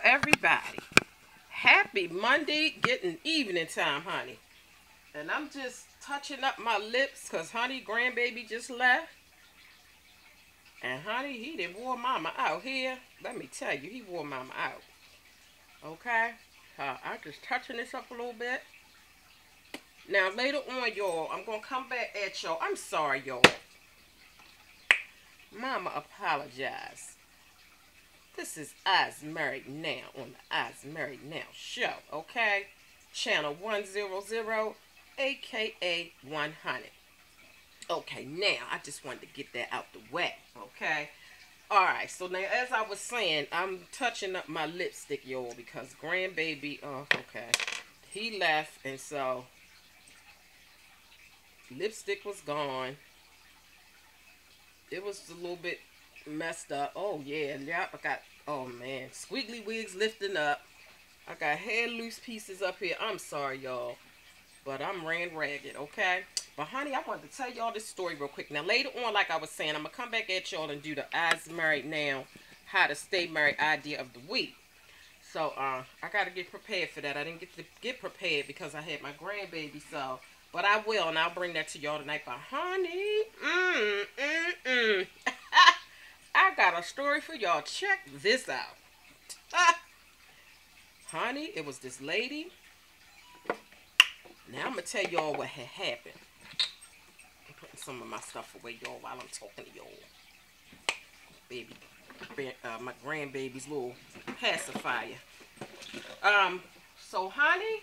everybody. Happy Monday, getting evening time, honey. And I'm just touching up my lips because, honey, grandbaby just left. And, honey, he done wore mama out here. Let me tell you, he wore mama out. Okay? I'm just touching this up a little bit. Now, later on, y'all, I'm going to come back at y'all. I'm sorry, y'all. Mama apologize. This is I's Married Now on the I's Married Now show, okay? Channel 100, a.k.a. 100. Okay, now, I just wanted to get that out the way, okay? Alright, so now, as I was saying, I'm touching up my lipstick, y'all, because grandbaby, okay, he left, and so, lipstick was gone. It was a little bit messed up. Oh, yeah, I got, oh, man, squiggly wigs lifting up. I got hair loose pieces up here. I'm sorry, y'all, but I'm ran ragged, okay? But, honey, I wanted to tell y'all this story real quick. Now, later on, like I was saying, I'm going to come back at y'all and do the I's Married Now, how to stay married idea of the week. So, I got to get prepared for that. I didn't get to get prepared because I had my grandbaby, so, but I will, and I'll bring that to y'all tonight. But, honey, I got a story for y'all. Check this out. Honey, it was this lady. Now, I'm going to tell y'all what had happened. I'm putting some of my stuff away, y'all, while I'm talking to y'all. Baby, my grandbaby's little pacifier. So, honey,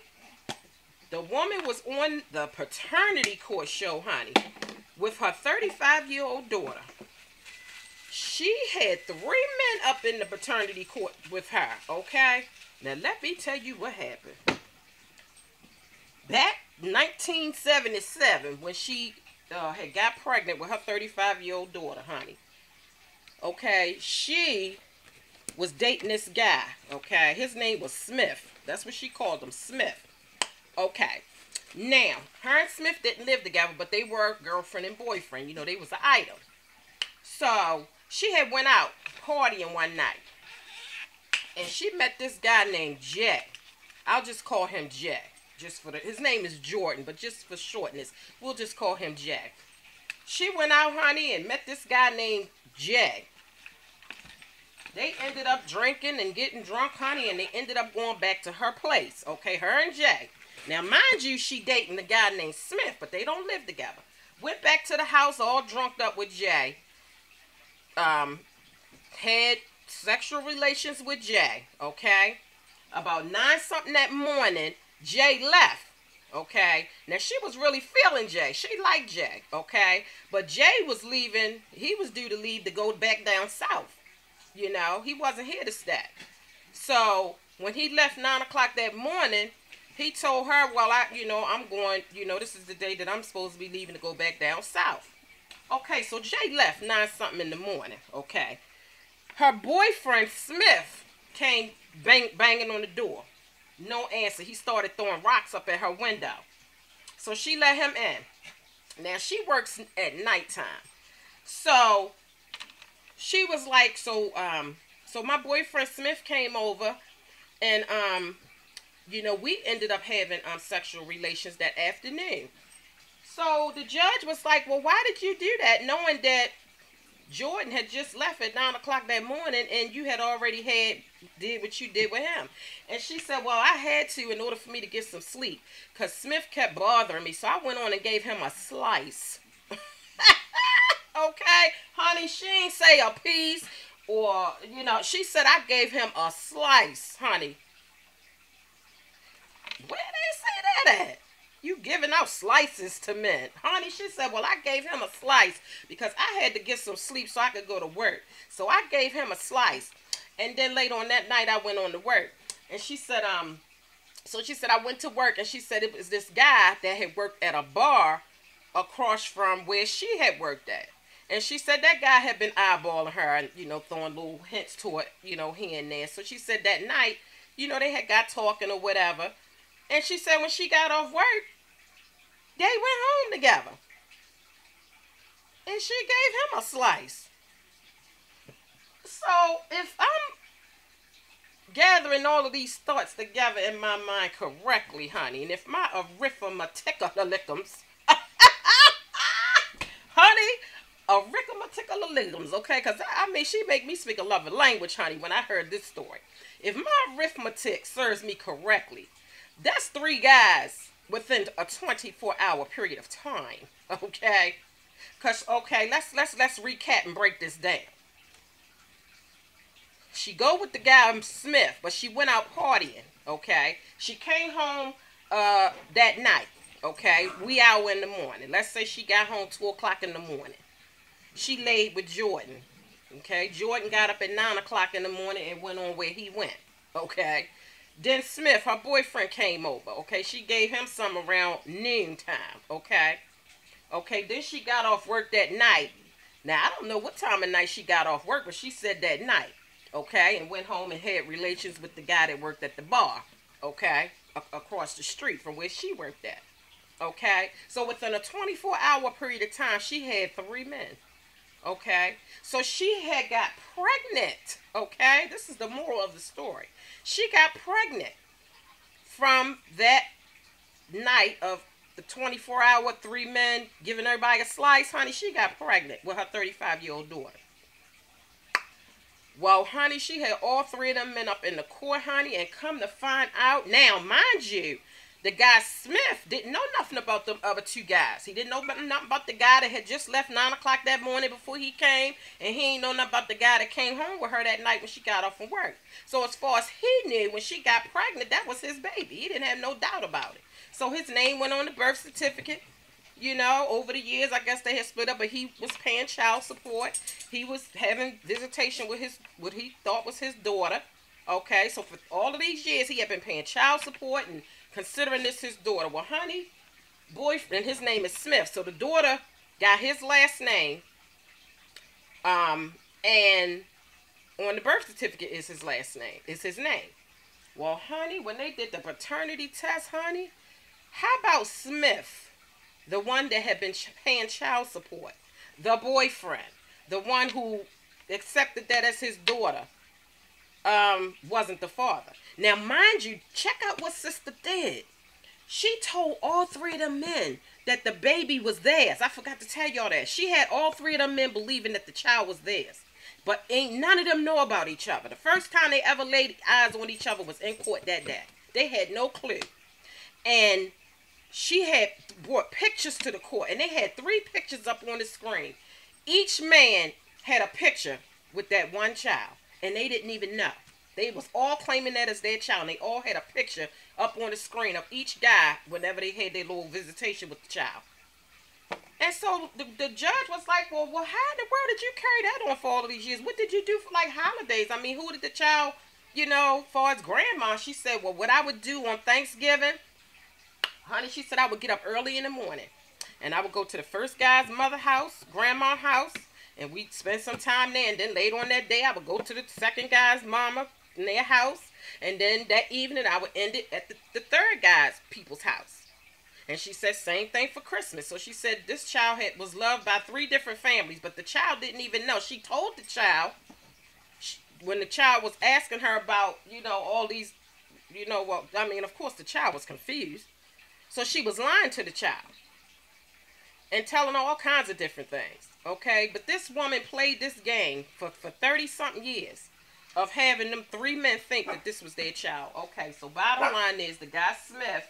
the woman was on the paternity court show, honey, with her 35-year-old daughter. She had 3 men up in the paternity court with her, okay? Now, let me tell you what happened. Back 1977, when she had got pregnant with her 35-year-old daughter, honey, okay, she was dating this guy, okay? His name was Smith. That's what she called him, Smith. Okay. Now, her and Smith didn't live together, but they were girlfriend and boyfriend. You know, they was an item. So, she had went out partying one night. And she met this guy named Jay. I'll just call him Jay. Just for his name is Jordan, but just for shortness, we'll just call him Jay. She went out, honey, and met this guy named Jay. They ended up drinking and getting drunk, honey, and they ended up going back to her place. Okay, her and Jay. Now, mind you, she dating the guy named Smith, but they don't live together. Went back to the house all drunk up with Jay. Had sexual relations with Jay, okay? About 9-something that morning, Jay left, okay? Now, she was really feeling Jay. She liked Jay, okay? But Jay was leaving. He was due to leave to go back down south. You know, he wasn't here to stay. So, when he left 9 o'clock that morning, he told her, well, I'm going, this is the day that I'm supposed to be leaving to go back down south. Okay, so Jay left 9-something in the morning, okay? Her boyfriend, Smith, came banging on the door. No answer. He started throwing rocks up at her window. So she let him in. Now, she works at nighttime. So, she was like, so my boyfriend Smith came over, and, we ended up having sexual relations that afternoon. So, the judge was like, well, why did you do that, knowing that Jordan had just left at 9 o'clock that morning, and you had already did what you did with him? And she said, well, I had to in order for me to get some sleep, because Smith kept bothering me, so I went on and gave him a slice. Okay, honey, she ain't say a piece, or, she said I gave him a slice, honey. Where they say that at? You giving out slices to men. Honey, she said, well, I gave him a slice because I had to get some sleep so I could go to work. So I gave him a slice. And then later on that night, I went on to work. And she said, so she said, I went to work, and she said it was this guy that had worked at a bar across from where she had worked at. And she said that guy had been eyeballing her and, throwing little hints to it, here and there. So she said that night, they had got talking or whatever. And she said when she got off work, they went home together. And she gave him a slice. So if I'm gathering gathering all of these thoughts together in my mind correctly, honey. And if my arithmeticums, honey, arithmeticums, okay? Because, I mean, she make me speak a love language, honey, when I heard this story. If my arithmetic serves me correctly, that's 3 guys within a 24-hour period of time, okay? Because, okay, let's recap and break this down. She go with the guy Smith, but she went out partying, okay? She came home that night, okay? Wee hour in the morning. Let's say she got home 2 o'clock in the morning. She laid with Jordan, okay? Jordan got up at 9 o'clock in the morning and went on where he went, okay? Then Smith, her boyfriend, came over, okay? She gave him some around noon time, okay? Okay, then she got off work that night. Now, I don't know what time of night she got off work, but she said that night. Okay, and went home and had relations with the guy that worked at the bar, okay, across the street from where she worked at, okay. So within a 24-hour period of time, she had 3 men, okay. So she had got pregnant, okay. This is the moral of the story. She got pregnant from that night of the 24-hour, 3 men giving everybody a slice, honey. She got pregnant with her 35-year-old daughter. Well, honey, she had all 3 of them men up in the court, honey, and come to find out, now, mind you, the guy Smith didn't know nothing about the other 2 guys. He didn't know nothing about the guy that had just left 9 o'clock that morning before he came, and he ain't know nothing about the guy that came home with her that night when she got off from work. So as far as he knew, when she got pregnant, that was his baby. He didn't have no doubt about it. So his name went on the birth certificate. You know, over the years, I guess they had split up, but he was paying child support. He was having visitation with what he thought was his daughter. Okay, so for all of these years, he had been paying child support and considering this his daughter. Well, honey, boyfriend, his name is Smith. So the daughter got his last name, and on the birth certificate is his last name. Is his name. Well, honey, when they did the paternity test, honey, how about Smith? The one that had been paying child support. The boyfriend. The one who accepted that as his daughter. Wasn't the father. Now, mind you, check out what sister did. She told all 3 of them men that the baby was theirs. I forgot to tell y'all that. She had all 3 of them men believing that the child was theirs. But ain't none of them know about each other. The first time they ever laid eyes on each other was in court that day. They had no clue. And she had brought pictures to the court, and they had 3 pictures up on the screen. Each man had a picture with that one child, and they didn't even know. They was all claiming that as their child, and they all had a picture up on the screen of each guy whenever they had their little visitation with the child. And so the judge was like, well, how in the world did you carry that on for all of these years? What did you do for, like, holidays? I mean, who did the child, you know, far as grandma? She said, well, what I would do on Thanksgiving, honey, she said I would get up early in the morning, and I would go to the first guy's mother house, grandma's house, and we'd spend some time there. And then later on that day, I would go to the second guy's mama in their house. And then that evening, I would end it at the third guy's people's house. And she said same thing for Christmas. So she said this child was loved by 3 different families, but the child didn't even know. She told the child, when the child was asking her about, you know, all these, you know, well, I mean, of course, the child was confused. So she was lying to the child and telling her all kinds of different things, okay? But this woman played this game for 30-something years of having them 3 men think that this was their child. Okay, so bottom line is the guy Smith,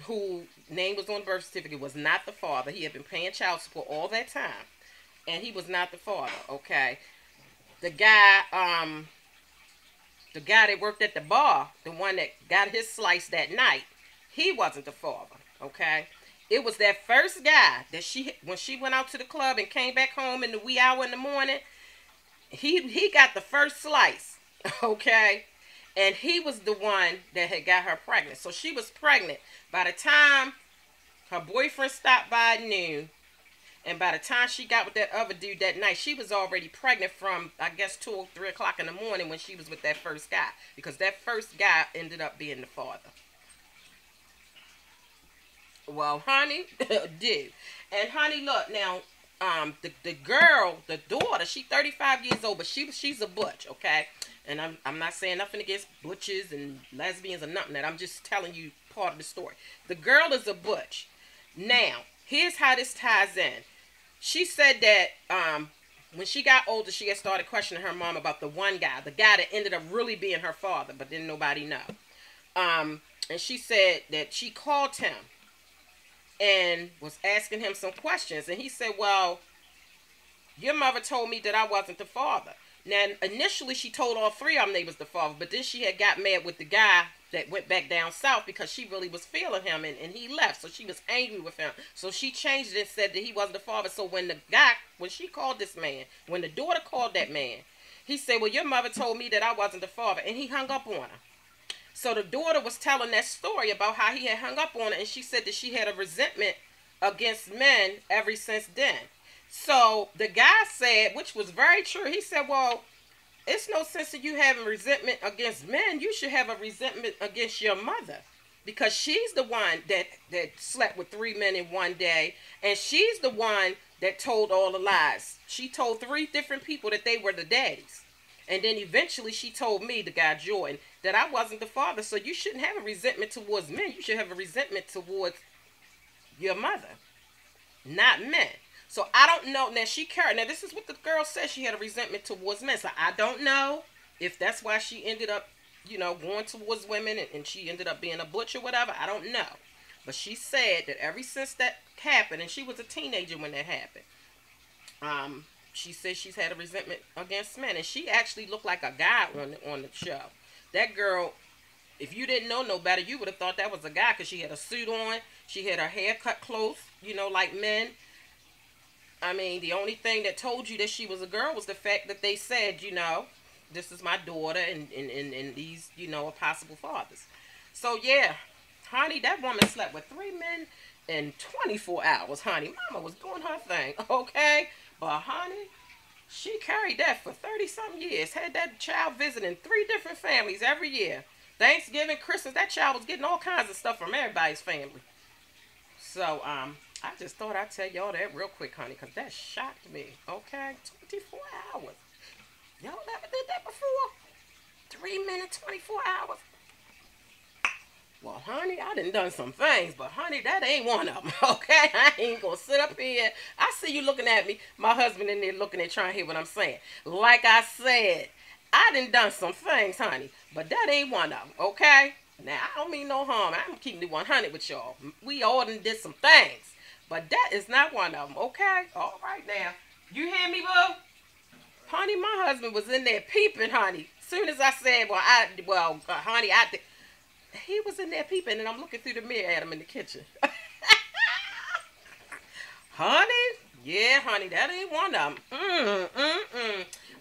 who name was on the birth certificate, was not the father. He had been paying child support all that time, and he was not the father, okay? The guy that worked at the bar, the one that got his slice that night, he wasn't the father, okay? It was that first guy that when she went out to the club and came back home in the wee hour in the morning, he got the first slice, okay? And he was the one that had got her pregnant. So she was pregnant. By the time her boyfriend stopped by at noon, and by the time she got with that other dude that night, she was already pregnant from, I guess, 2 or 3 o'clock in the morning when she was with that first guy. Because that first guy ended up being the father. Well, honey, dude. And honey, look, now, the girl, the daughter, she 35 years old, but she's a butch, okay? And I'm not saying nothing against butches and lesbians or nothing. That I'm just telling you part of the story. The girl is a butch. Now, here's how this ties in. She said that when she got older, she had started questioning her mom about the one guy, the guy that ended up really being her father, but didn't nobody know. And she said that she called him and was asking him some questions. And he said, well, your mother told me that I wasn't the father. Now, initially, she told all three of them they was the father. But then she had got mad with the guy that went back down south because she really was feeling him. And he left. So she was angry with him. So she changed it and said that he wasn't the father. So when she called this man, when the daughter called that man, he said, well, your mother told me that I wasn't the father. And he hung up on her. So the daughter was telling that story about how he had hung up on her, and she said that she had a resentment against men ever since then. So the guy said, which was very true, he said, well, it's no sense in you having resentment against men. You should have a resentment against your mother, because she's the one that slept with 3 men in one day, and she's the one that told all the lies. She told 3 different people that they were the daddies. And then eventually she told me, the guy Jordan, that I wasn't the father. So you shouldn't have a resentment towards men. You should have a resentment towards your mother, not men. So I don't know. Now she carried. Now this is what the girl said. She had a resentment towards men. So I don't know if that's why she ended up, going towards women and she ended up being a butch or whatever. I don't know. But she said that ever since that happened, and she was a teenager when that happened, she says she's had a resentment against men. And she actually looked like a guy on the show. That girl, if you didn't know no better, you would have thought that was a guy, because she had a suit on. She had her hair cut close, like men. I mean, the only thing that told you that she was a girl was the fact that they said, this is my daughter and these, are possible fathers. So, yeah, honey, that woman slept with 3 men in 24 hours, honey. Mama was doing her thing, okay? But, honey, she carried that for 30-something years. Had that child visiting 3 different families every year. Thanksgiving, Christmas, that child was getting all kinds of stuff from everybody's family. So, I just thought I'd tell y'all that real quick, honey, because that shocked me, okay? 24 hours. Y'all never did that before? 3 minutes, 24 hours. Well, honey, I done some things, but honey, that ain't one of them, okay? I ain't gonna sit up here. I see you looking at me. My husband in there looking at, trying to hear what I'm saying. Like I said, I done some things, honey, but that ain't one of them, okay? Now, I don't mean no harm. I'm keeping it 100 with y'all. We all done did some things, but that is not one of them, okay? All right, now. You hear me, boo? Honey, my husband was in there peeping, honey. Soon as I said, honey, he was in there peeping, and I'm looking through the mirror at him in the kitchen. Honey? Yeah, honey, that ain't one of them.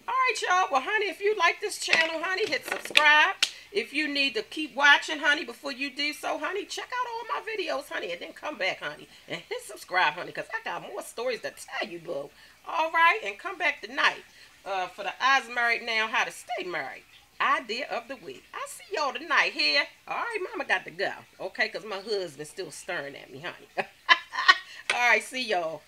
All right, y'all. Well, honey, if you like this channel, honey, hit subscribe. If you need to keep watching, honey, before you do so, honey, check out all my videos, honey, and then come back, honey, and hit subscribe, honey, because I got more stories to tell you, boo. All right? And come back tonight for the I's Married Now, How to Stay Married idea of the week. I see y'all tonight here. All right, mama got to go. Okay, because my husband's still staring at me, honey. All right, see y'all.